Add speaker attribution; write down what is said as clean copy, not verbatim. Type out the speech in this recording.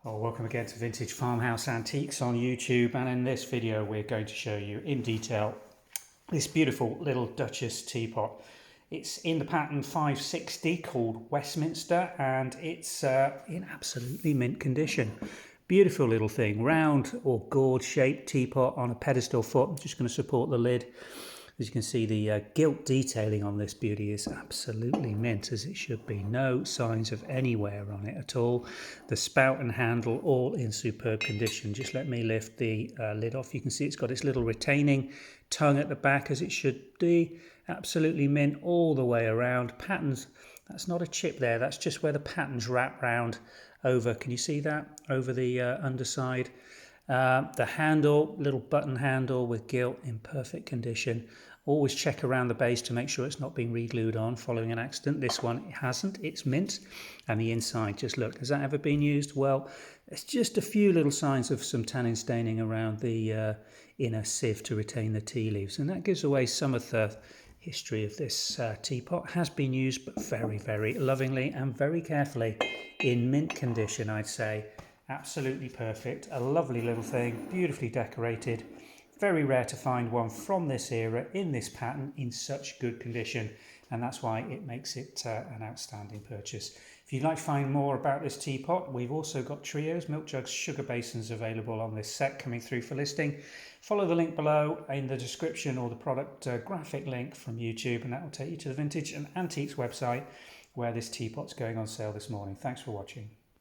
Speaker 1: Well, welcome again to Vintage Farmhouse Antiques on YouTube, and in this video we're going to show you in detail this beautiful little Duchess teapot. It's in the pattern 560 called Westminster, and it's in absolutely mint condition. Beautiful little thing, round or gourd shaped teapot on a pedestal foot. I'm just going to support the lid. As you can see, the gilt detailing on this beauty is absolutely mint, as it should be. No signs of any wear on it at all. The spout and handle all in superb condition. Just let me lift the lid off. You can see it's got its little retaining tongue at the back, as it should be. Absolutely mint all the way around. Patterns, that's not a chip there, that's just where the patterns wrap round over. Can you see that? Over the underside. The handle, little button handle with gilt in perfect condition. Always check around the base to make sure it's not been re-glued on following an accident. This one it hasn't, it's mint. And the inside, just look, has that ever been used? Well, there's just a few little signs of some tannin staining around the inner sieve to retain the tea leaves, and that gives away some of the history of this teapot. Has been used, but very, very lovingly and very carefully, in mint condition, I'd say. Absolutely perfect, a lovely little thing, beautifully decorated. Very rare to find one from this era in this pattern in such good condition, and that's why it makes it an outstanding purchase. If you'd like to find more about this teapot, we've also got trios, milk jugs, sugar basins available on this set coming through for listing. Follow the link below in the description, or the product graphic link from YouTube, and that will take you to the Vintage and Antiques website where this teapot's going on sale this morning. Thanks for watching.